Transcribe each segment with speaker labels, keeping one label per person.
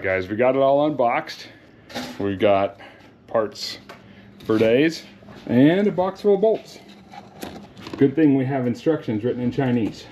Speaker 1: Guys, we got it all unboxed. We've got parts for days and a box full of bolts. Good thing we have instructions written in Chinese.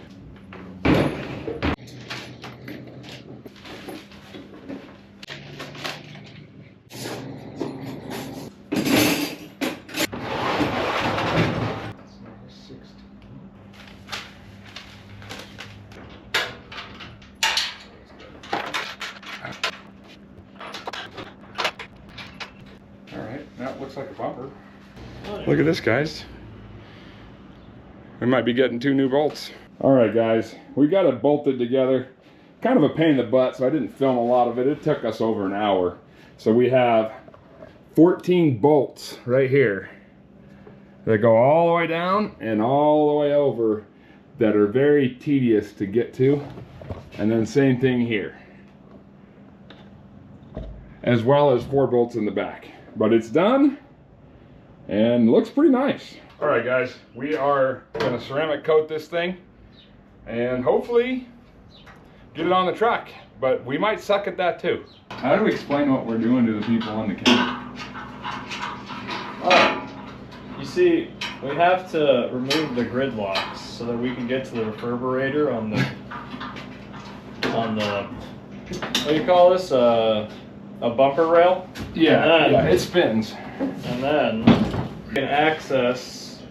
Speaker 1: That looks like a bumper. Look at this, guys. We might be getting 2 new bolts. All right, guys, we got it bolted together. Kind of a pain in the butt, so I didn't film a lot of it. It took us over an hour. So we have 14 bolts right here that go all the way down and all the way over that are very tedious to get to. And then same thing here, as well as 4 bolts in the back. But it's done and looks pretty nice. All right, guys, we are gonna ceramic coat this thing and hopefully get it on the truck, but we might suck at that too. How do we explain what we're doing to the people on the camera?
Speaker 2: You see, we have to remove the grid locks so that we can get to the reverberator on the what do you call this? A bumper rail?
Speaker 1: Yeah, yeah, it spins.
Speaker 2: And then we can access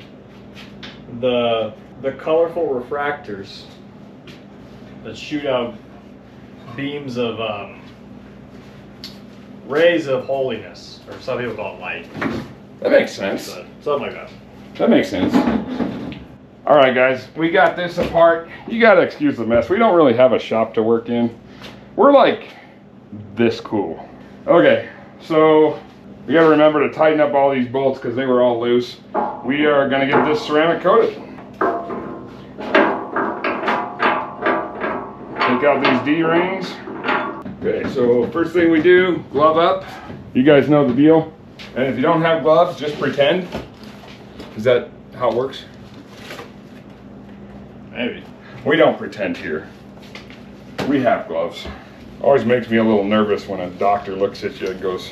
Speaker 2: the colorful refractors that shoot out beams of rays of holiness, or some people call it light.
Speaker 1: That makes sense.
Speaker 2: Something like that.
Speaker 1: That makes sense. All right, guys, we got this apart. You gotta excuse the mess. We don't really have a shop to work in. We're like this cool. Okay, so we gotta remember to tighten up all these bolts because they were all loose. We are gonna get this ceramic coated. Take out these D-rings. Okay, so first thing we do, glove up. You guys know the deal. And if you don't have gloves, just pretend. Is that how it works?
Speaker 2: Maybe.
Speaker 1: We don't pretend here. We have gloves. Always makes me a little nervous when a doctor looks at you and goes,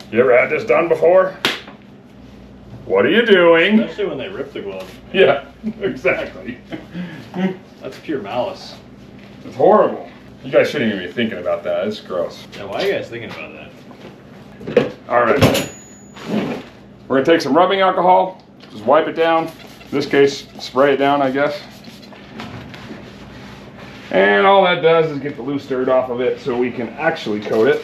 Speaker 1: "You ever had this done before? What are you doing?"
Speaker 2: Especially when they rip the glove.
Speaker 1: Yeah, exactly.
Speaker 2: That's pure malice.
Speaker 1: It's horrible. You guys shouldn't even be thinking about that. It's gross.
Speaker 2: Yeah, why are you guys thinking about that?
Speaker 1: All right. We're gonna take some rubbing alcohol, just wipe it down. In this case, spray it down, I guess. And all that does is get the loose dirt off of it so we can actually coat it.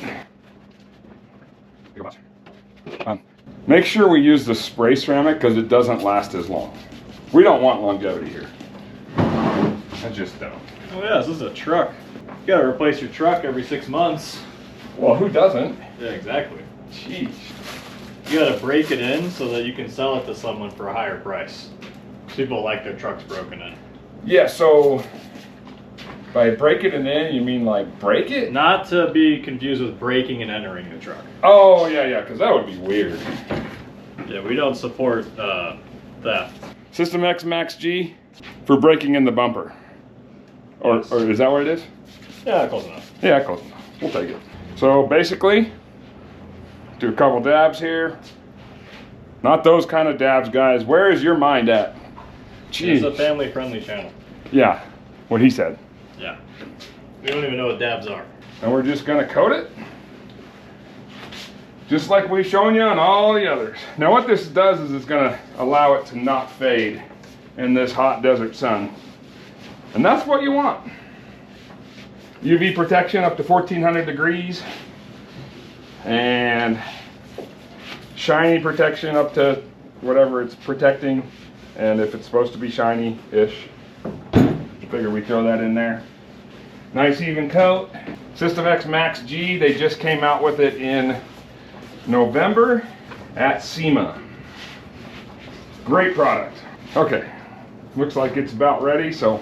Speaker 1: Make sure we use the spray ceramic because it doesn't last as long. We don't want longevity here. I just don't.
Speaker 2: Oh yeah, this is a truck. You gotta replace your truck every 6 months.
Speaker 1: Well, who doesn't?
Speaker 2: Yeah, exactly.
Speaker 1: Jeez.
Speaker 2: You gotta break it in so that you can sell it to someone for a higher price. People like their trucks broken in.
Speaker 1: Yeah, so by breaking it in, you mean like break it?
Speaker 2: Not to be confused with breaking and entering the truck.
Speaker 1: Oh, yeah, because that would be weird.
Speaker 2: Yeah, we don't support theft.
Speaker 1: System X Max G for breaking in the bumper. Or is that what it is?
Speaker 2: Yeah, close enough.
Speaker 1: Yeah, close enough. We'll take it. So basically, do a couple dabs here. Not those kind of dabs, guys. Where is your mind at? Jeez.
Speaker 2: It's a family-friendly channel.
Speaker 1: Yeah, what he said.
Speaker 2: Yeah. We don't even know what dabs are.
Speaker 1: And we're just gonna coat it. Just like we've shown you on all the others. Now what this does is it's gonna allow it to not fade in this hot desert sun. And that's what you want. UV protection up to 1400 degrees. And shiny protection up to whatever it's protecting. And if it's supposed to be shiny-ish, figure we throw that in there. Nice even coat. System X Max G, they just came out with it in November at SEMA. Great product. Okay, looks like it's about ready, so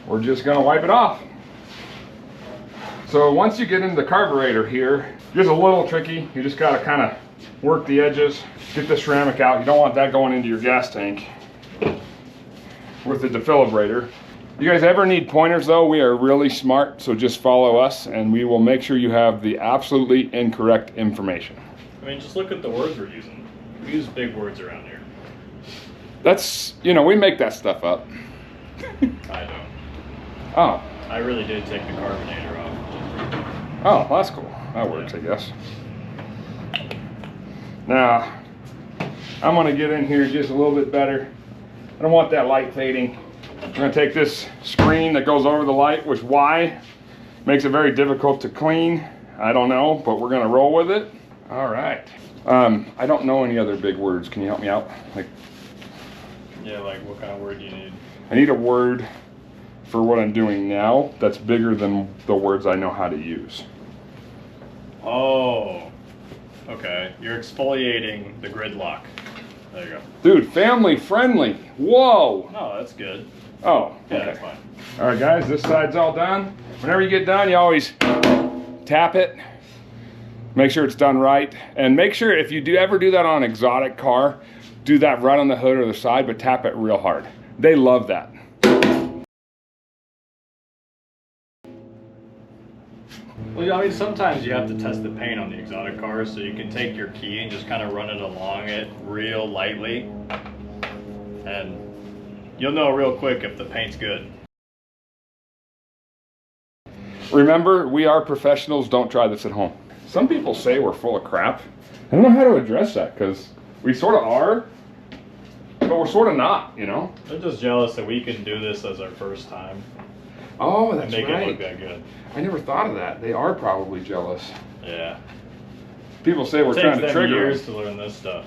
Speaker 1: we're just gonna wipe it off. So once you get into the carburetor here, it's a little tricky. You just gotta kind of work the edges, get the ceramic out. You don't want that going into your gas tank with the defibrillator. You guys ever need pointers though, we are really smart, so just follow us and we will make sure you have the absolutely incorrect information.
Speaker 2: I mean, just look at the words we're using. We use big words around here.
Speaker 1: That's, you know, we make that stuff up.
Speaker 2: I don't.
Speaker 1: Oh.
Speaker 2: I really did take the carbonator off.
Speaker 1: Oh, well, that's cool. That works, I guess. Now, I'm gonna get in here just a little bit better. I don't want that light fading. I'm gonna take this screen that goes over the light, which why makes it very difficult to clean. I don't know, but we're gonna roll with it. All right. I don't know any other big words. Can you help me out? Like,
Speaker 2: yeah, like what kind of word do you need?
Speaker 1: I need a word for what I'm doing now that's bigger than the words I know how to use.
Speaker 2: Oh, okay. You're exfoliating the gridlock. There you go.
Speaker 1: Dude, family friendly. Whoa.
Speaker 2: No, that's good.
Speaker 1: Oh,
Speaker 2: yeah,
Speaker 1: okay.
Speaker 2: that's fine.
Speaker 1: All right, guys, this side's all done. Whenever you get done, you always tap it. Make sure it's done right. And make sure if you do ever do that on an exotic car, do that right on the hood or the side, but tap it real hard. They love that.
Speaker 2: Well, I mean, sometimes you have to test the paint on the exotic cars, so you can take your key and just kind of run it along it real lightly. And you'll know real quick if the paint's good.
Speaker 1: Remember, we are professionals. Don't try this at home. Some people say we're full of crap. I don't know how to address that because we sort of are, but we're sort of not, you know?
Speaker 2: They're just jealous that we can do this as our first time.
Speaker 1: Oh, that's
Speaker 2: and make
Speaker 1: right.
Speaker 2: it look that good.
Speaker 1: I never thought of that. They are probably jealous.
Speaker 2: Yeah.
Speaker 1: People say we're trying to trigger
Speaker 2: years
Speaker 1: them.
Speaker 2: to learn this stuff.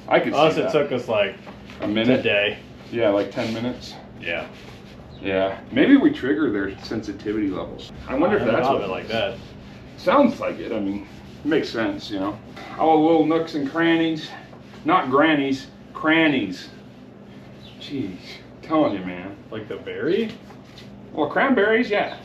Speaker 1: I could see
Speaker 2: Us,
Speaker 1: that.
Speaker 2: it took us like
Speaker 1: a minute.
Speaker 2: A day.
Speaker 1: Yeah, like 10 minutes.
Speaker 2: Yeah.
Speaker 1: Yeah. Maybe we trigger their sensitivity levels. I wonder if that's what
Speaker 2: it like that.
Speaker 1: Sounds like it. I mean, it makes sense, you know. All the little nooks and crannies. Not grannies, crannies. Jeez, telling you, man.
Speaker 2: Like the berry?
Speaker 1: Well, cranberries, yeah.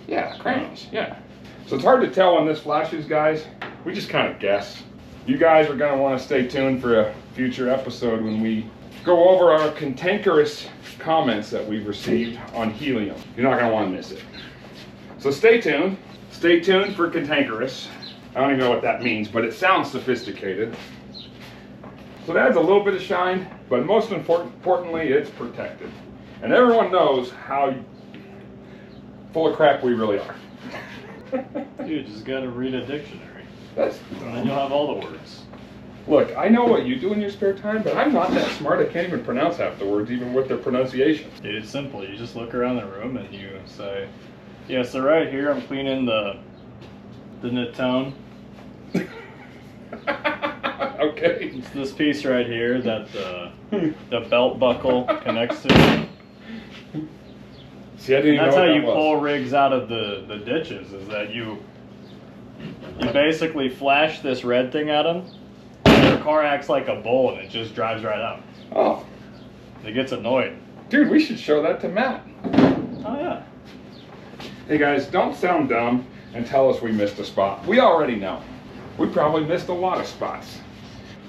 Speaker 1: Yeah, crannies, yeah. So it's hard to tell when this flashes, guys. We just kind of guess. You guys are going to want to stay tuned for a future episode when we go over our cantankerous comments that we've received on helium. You're not going to want to miss it. So stay tuned. Stay tuned for cantankerous. I don't even know what that means, but it sounds sophisticated. So it adds a little bit of shine, but most importantly, it's protected. And everyone knows how full of crap we really are.
Speaker 2: You just gotta read a dictionary.
Speaker 1: And
Speaker 2: then you'll have all the words.
Speaker 1: Look, I know what you do in your spare time, but I'm not that smart. I can't even pronounce half the words, even with their pronunciations.
Speaker 2: Dude, it's simple. You just look around the room and you say, yeah, so right here I'm cleaning the knit tone.
Speaker 1: Okay.
Speaker 2: It's this piece right here that the belt buckle connects to.
Speaker 1: See, I didn't even
Speaker 2: That's
Speaker 1: know
Speaker 2: how
Speaker 1: what
Speaker 2: you
Speaker 1: that was.
Speaker 2: pull rigs out of the ditches, is that you basically flash this red thing at them, and their car acts like a bull and it just drives right out.
Speaker 1: Oh.
Speaker 2: It gets annoyed.
Speaker 1: Dude, we should show that to Matt.
Speaker 2: Oh yeah.
Speaker 1: Hey guys, don't sound dumb and tell us we missed a spot. We already know. We probably missed a lot of spots.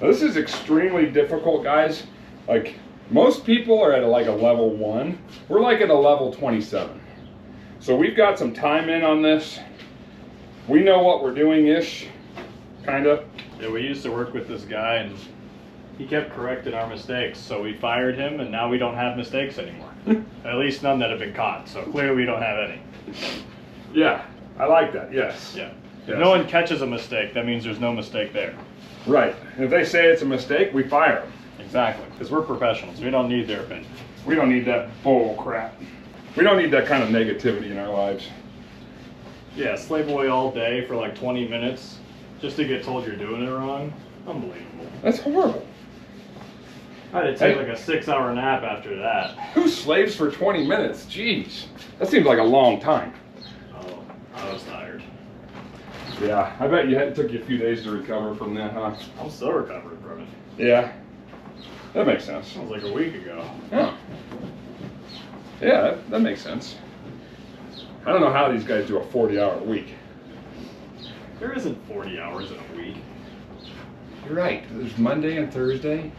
Speaker 1: Now, this is extremely difficult, guys. Like, most people are at like a level 1. We're like at a level 27. So we've got some time in on this. We know what we're doing-ish, kind of.
Speaker 2: Yeah, we used to work with this guy and he kept correcting our mistakes. So we fired him and now we don't have mistakes anymore. At least none that have been caught. So clearly we don't have any.
Speaker 1: Yeah, I like that, yes.
Speaker 2: Yeah.
Speaker 1: Yes.
Speaker 2: If no one catches a mistake, that means there's no mistake there.
Speaker 1: Right. If they say it's a mistake, we fire them.
Speaker 2: Exactly. Because we're professionals. We don't need their opinion.
Speaker 1: We don't need that bull crap. We don't need that kind of negativity in our lives.
Speaker 2: Yeah, slave away all day for like 20 minutes just to get told you're doing it wrong. Unbelievable.
Speaker 1: That's horrible.
Speaker 2: I had to take like a 6-hour nap after that.
Speaker 1: Who slaves for 20 minutes? Jeez. That seems like a long time.
Speaker 2: Oh, I was tired.
Speaker 1: Yeah, I bet it took you a few days to recover from that, huh?
Speaker 2: I'm still recovering from it.
Speaker 1: Yeah. That makes sense.
Speaker 2: That was like a week ago.
Speaker 1: Yeah. Yeah, that makes sense. I don't know how these guys do a 40-hour week.
Speaker 2: There isn't 40 hours in a week.
Speaker 1: You're right. There's Monday and Thursday.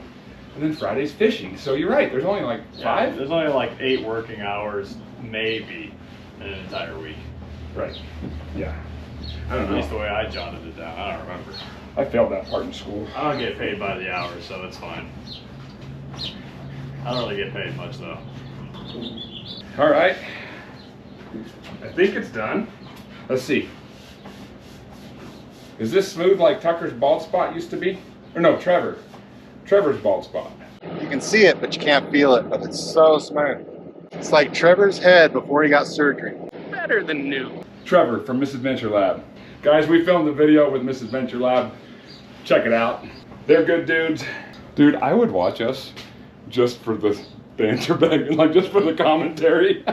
Speaker 1: and then Friday's fishing. So you're right, there's only like 5?
Speaker 2: There's only like 8 working hours, maybe, in an entire week.
Speaker 1: Right. Yeah. I don't
Speaker 2: At
Speaker 1: know.
Speaker 2: least the way I jotted it down. I don't remember.
Speaker 1: I failed that part in school.
Speaker 2: I don't get paid by the hour, so that's fine. I don't really get paid much though.
Speaker 1: All right. I think it's done. Let's see. Is this smooth like Tucker's bald spot used to be? Or no, Trevor's bald spot.
Speaker 3: You can see it, but you can't feel it, but it's so smooth. It's like Trevor's head before he got surgery.
Speaker 2: Better than new.
Speaker 1: Trevor from Misadventure Lab. Guys, we filmed a video with Misadventure Lab. Check it out. They're good dudes. Dude, I would watch us just for the banter back, like just for the commentary.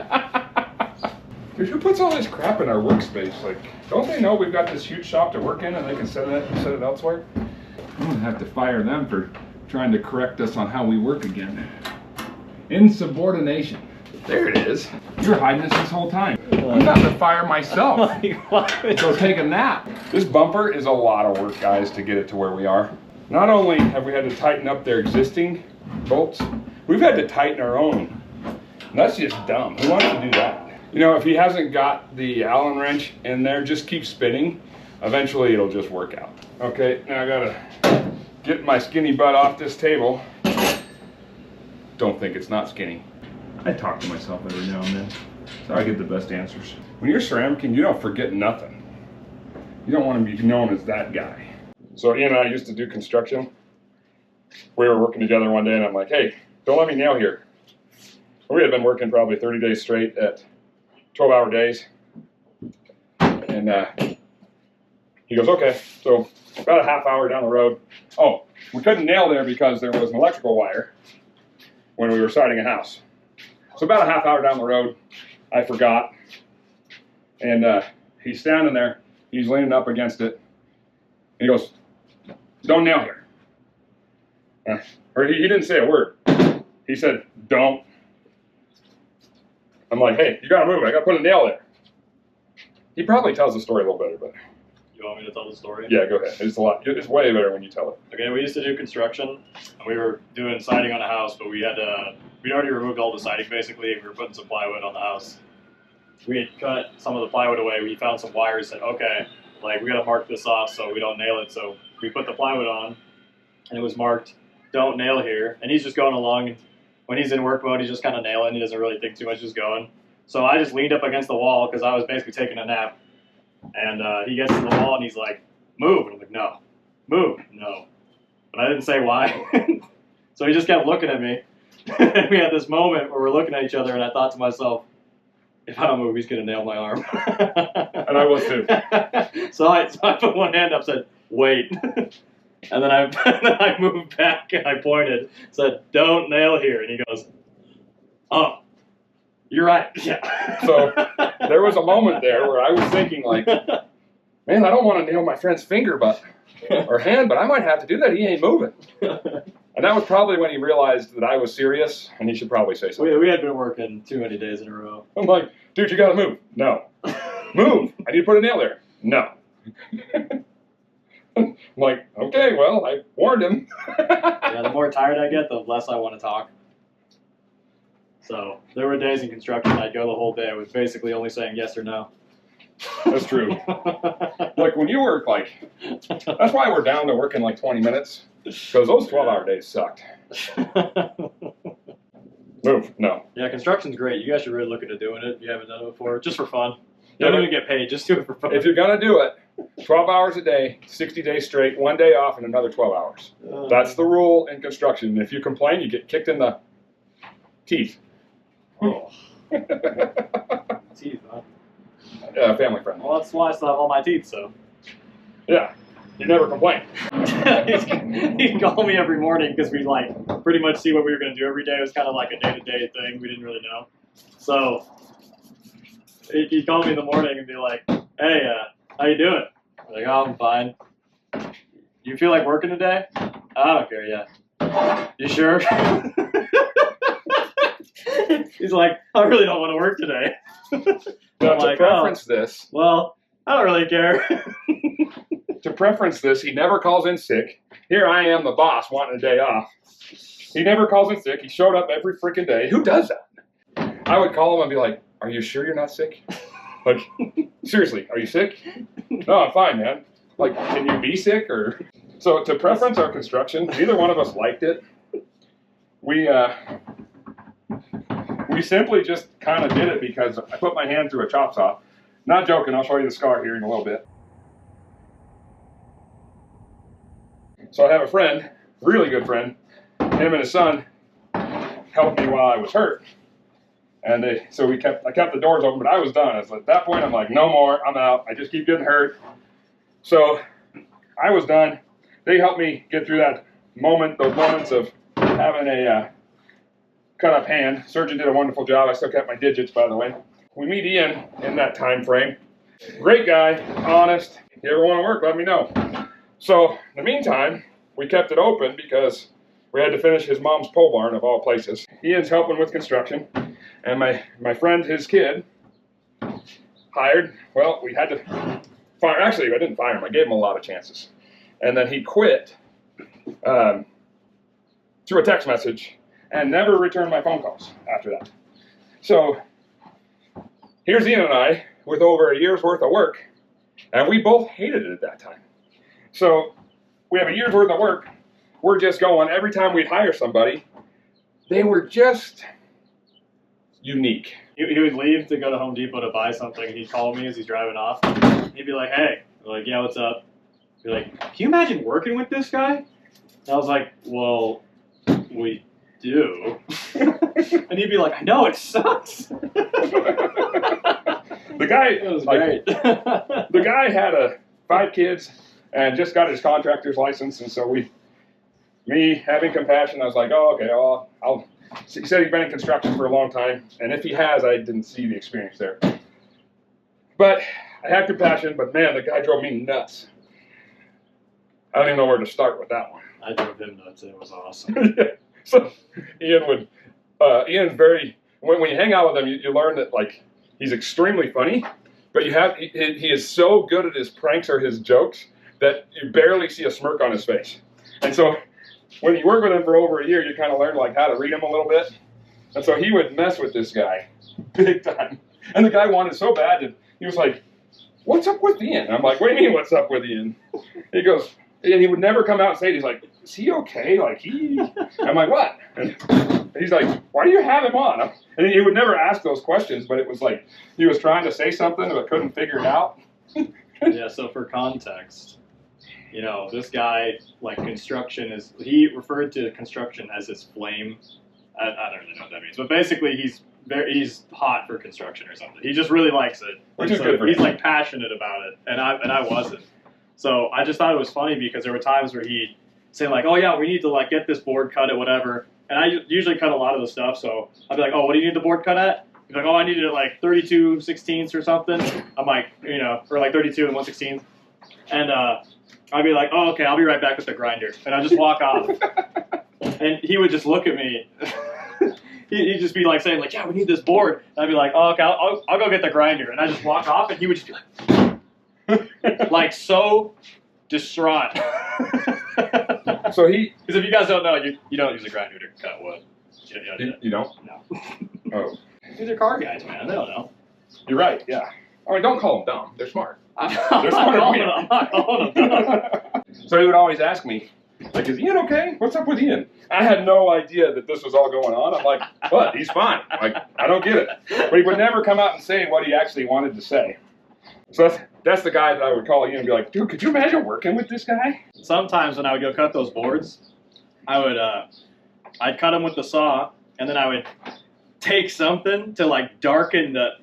Speaker 1: Dude, who puts all this crap in our workspace? Like, don't they know we've got this huge shop to work in and they can set it elsewhere? I'm gonna have to fire them for trying to correct us on how we work again. Insubordination. There it is. You're hiding this whole time. I'm about to fire myself. Go take a nap. This bumper is a lot of work, guys, to get it to where we are. Not only have we had to tighten up their existing bolts, we've had to tighten our own. And that's just dumb. Who wants to do that? You know, if he hasn't got the Allen wrench in there, just keep spinning. Eventually it'll just work out. Okay, now I gotta get my skinny butt off this table. Don't think it's not skinny. I talk to myself every now and then. That's how I get the best answers. When you're ceramicing, you don't forget nothing. You don't want to be known as that guy. So Ian and I used to do construction. We were working together one day and I'm like, hey, don't let me nail here. We had been working probably 30 days straight at 12-hour days. And he goes, okay. So about a half hour down the road. Oh, we couldn't nail there because there was an electrical wire when we were siding a house. So about a half hour down the road, I forgot. And he's standing there. He's leaning up against it. And he goes, don't nail here. Or he didn't say a word. He said, don't. I'm like, hey, you gotta move it. I gotta put a nail there. He probably tells the story a little better, but.
Speaker 2: You want me to tell the story?
Speaker 1: Yeah, go ahead. It's way better when you tell it.
Speaker 2: Okay, we used to do construction. We were doing siding on a house, but we'd already removed all the siding basically, and we were putting some plywood on the house. We had cut some of the plywood away. We found some wires, said, okay, like we gotta mark this off so we don't nail it. So we put the plywood on, and it was marked, don't nail here. And he's just going along, and when he's in work mode, he's just kind of nailing. He doesn't really think too much, just going. So I just leaned up against the wall because I was basically taking a nap. And he gets to the wall and he's like, move. And I'm like, no. Move. No. But I didn't say why. So he just kept looking at me. And we had this moment where we're looking at each other and I thought to myself, if I don't move, he's going to nail my arm.
Speaker 1: And I was too.
Speaker 2: So I put one hand up, said, wait. And then I moved back and I pointed, said, don't nail here. And he goes, oh. You're right. Yeah. So
Speaker 1: there was a moment there where I was thinking like, man, I don't want to nail my friend's finger or hand, but I might have to do that. He ain't moving. And that was probably when he realized that I was serious and he should probably say something.
Speaker 2: We had been working too many days in a row.
Speaker 1: I'm like, dude, you got to move. No. Move. I need to put a nail there. No. I'm like, okay, well, I warned him.
Speaker 2: Yeah, the more tired I get, the less I want to talk. So there were days in construction I'd go the whole day. I was basically only saying yes or no.
Speaker 1: That's true. Like when you work, like, that's why we're down to working like 20 minutes. Because those 12-hour days sucked. Move. No.
Speaker 2: Yeah, construction's great. You guys should really look into doing it if you haven't done it before. Just for fun. You don't even get paid. Just do it for fun.
Speaker 1: If you're going to do it, 12 hours a day, 60 days straight, 1 day off, and another 12 hours. That's the rule in construction. And if you complain, you get kicked in the teeth.
Speaker 2: Oh. Teeth, huh?
Speaker 1: Family friendly.
Speaker 2: Well, that's why I still have all my teeth, so.
Speaker 1: Yeah, you never complain.
Speaker 2: He'd call me every morning because we like pretty much see what we were going to do every day. It was kind of like a day-to-day thing. We didn't really know. So he'd call me in the morning and be like, hey, how you doing? I'm like, oh, I'm fine. You feel like working today? I don't care, yeah. You sure? He's like, I really don't want to work today.
Speaker 1: Now, to preference this.
Speaker 2: Well, I don't really care.
Speaker 1: To preference this, he never calls in sick. Here I am, the boss, wanting a day off. He never calls in sick. He showed up every freaking day. Who does that? I would call him and be like, "Are you sure you're not sick? Like, seriously, are you sick?" "No, I'm fine, man." Like, can you be sick? Or so to preference our construction, neither one of us liked it. We simply just kind of did it because I put my hand through a chop saw. Not joking. I'll show you the scar here in a little bit. So I have a friend, really good friend. Him and his son helped me while I was hurt. And I kept the doors open, but I was done. At that point, I'm like, no more, I'm out. I just keep getting hurt. So I was done. They helped me get through that moment, those moments of having a cut up hand. Surgeon did a wonderful job. I still kept my digits, by the way. We meet Ian in that time frame. Great guy, honest. If you ever want to work, let me know. So in the meantime, we kept it open because we had to finish his mom's pole barn, of all places. Ian's helping with construction, and my friend, his kid, hired. Well, we had to fire. Actually, I didn't fire him. I gave him a lot of chances, and then he quit through a text message and never returned my phone calls after that. So here's Ian and I with over a year's worth of work, and we both hated it at that time. So we have a year's worth of work. We're just going, every time we'd hire somebody, they were just unique.
Speaker 2: He would leave to go to Home Depot to buy something. He'd call me as he's driving off. He'd be like, "Hey." I'm like, "Yeah, what's up?" He'd be like, "Can you imagine working with this guy?" And I was like, "Well, we do." And he'd be like, "I know, it sucks."
Speaker 1: The guy,
Speaker 2: it was great.
Speaker 1: The guy had 5 kids and just got his contractor's license, and so me having compassion, I was like, "Oh, okay, well, he said he's been in construction for a long time, and if he has, I didn't see the experience there." But I had compassion, but man, the guy drove me nuts. I don't even know where to start with that one.
Speaker 2: I drove him nuts, and it was awesome.
Speaker 1: Yeah. So Ian's very, when you hang out with him, you learn that, like, he's extremely funny, but he is so good at his pranks or his jokes that you barely see a smirk on his face. And so when you work with him for over a year, you kind of learn like how to read him a little bit. And so he would mess with this guy big time. And the guy wanted so bad that he was like, "What's up with Ian?" I'm like, "What do you mean, what's up with Ian?" He goes, and he would never come out and say it. He's like, "Is he okay?" Like, I'm like, "What?" And he's like, "Why do you have him on?" And he would never ask those questions, but it was like he was trying to say something but couldn't figure it out.
Speaker 2: Yeah, so for context, you know, this guy, like, construction he referred to construction as his flame. I don't really know what that means, but basically he's hot for construction or something. He just really likes it.
Speaker 1: Which is good for him.
Speaker 2: He's like passionate about it, and I wasn't. So I just thought it was funny because there were times where he'd say like, "Oh yeah, we need to like get this board cut at whatever," and I usually cut a lot of the stuff. So I'd be like, "Oh, what do you need the board cut at?" He's like, "Oh, I needed it like 32/16 or something." I'm like, you know, or like 32 and 1/16, and I'd be like, "Oh, okay, I'll be right back with the grinder," and I'd just walk off, and he would just look at me. He'd just be like saying like, "Yeah, we need this board," and I'd be like, "Oh, okay, I'll go get the grinder," and I just walk off, and he would just be like, like so distraught.
Speaker 1: So
Speaker 2: because if you guys don't know, you don't use a grinder to cut wood.
Speaker 1: You don't?
Speaker 2: No.
Speaker 1: Oh.
Speaker 2: These are car guys, man. They don't know.
Speaker 1: You're right, yeah. I mean, don't call them dumb. They're smart.
Speaker 2: I'm not calling them dumb.
Speaker 1: So he would always ask me, like, "Is Ian okay? What's up with Ian?" I had no idea that this was all going on. I'm like, "What? He's fine." Like, I don't get it. But he would never come out and say what he actually wanted to say. So that's the guy that I would call Ian and be like, "Dude, could you imagine working with this guy?"
Speaker 2: Sometimes when I would go cut those boards, I'd cut them with the saw, and then I would take something to like darken that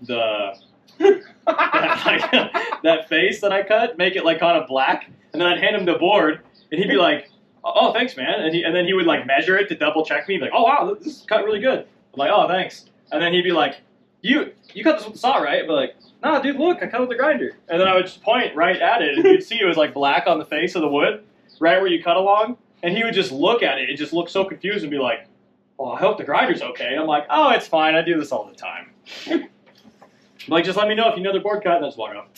Speaker 2: face that I cut, make it like kind of black, and then I'd hand him the board, and he'd be like, "Oh, thanks, man," and then he would like measure it to double check me, like, "Oh wow, this is cut really good." I'm like, "Oh, thanks," and then he'd be like, "You cut this with the saw, right?" I'd be like, "Nah, dude, look, I cut with the grinder," and then I would just point right at it, and you'd see it was like black on the face of the wood, right where you cut along, and he would just look at it, and just look so confused and be like, "Well, I hope the grinder's okay." And I'm like, "Oh, it's fine. I do this all the time." Like, just let me know if you know the board cut, and then just walk off.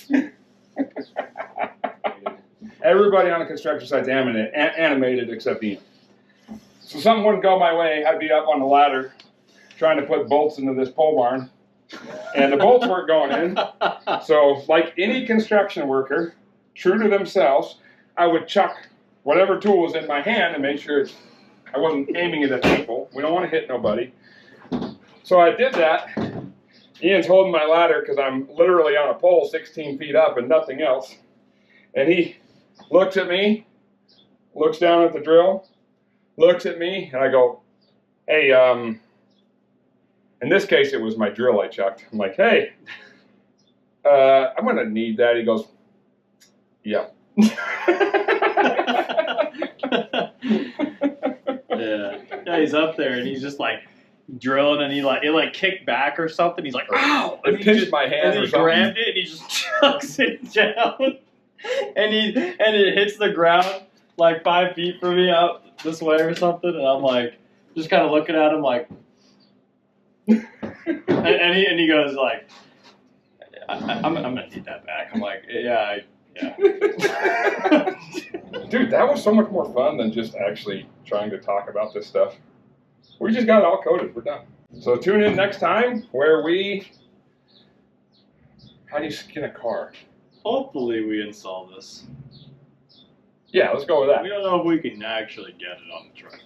Speaker 1: Everybody on the construction site's animated except Ian. So something wouldn't go my way. I'd be up on the ladder trying to put bolts into this pole barn. And the bolts weren't going in. So like any construction worker, true to themselves, I would chuck whatever tool was in my hand and make sure I wasn't aiming it at people. We don't want to hit nobody. So I did that. Ian's holding my ladder because I'm literally on a pole 16 feet up and nothing else. And he looks at me, looks down at the drill, looks at me, and I go, hey, in this case it was my drill I chucked. I'm like, hey, I'm going to need that. He goes, yeah.
Speaker 2: Yeah, he's up there and he's just like drilling, and it like kicked back or something. He's like, ow!
Speaker 1: It pinched my hand,
Speaker 2: and
Speaker 1: or
Speaker 2: he
Speaker 1: something.
Speaker 2: grabbed it and he just chucks it down, and it hits the ground like 5 feet from me out this way or something. And I'm like, just kind of looking at him like, and he goes like, I'm gonna need that back. I'm like, yeah.
Speaker 1: Dude, that was so much more fun than just actually trying to talk about this stuff. We just got it all coded. We're done. So tune in next time where how do you skin a car?
Speaker 2: Hopefully we install this.
Speaker 1: Yeah, let's go with that.
Speaker 2: We don't know if we can actually get it on the truck,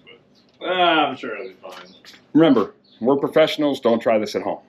Speaker 2: but I'm sure it'll be fine.
Speaker 1: Remember, we're professionals. Don't try this at home.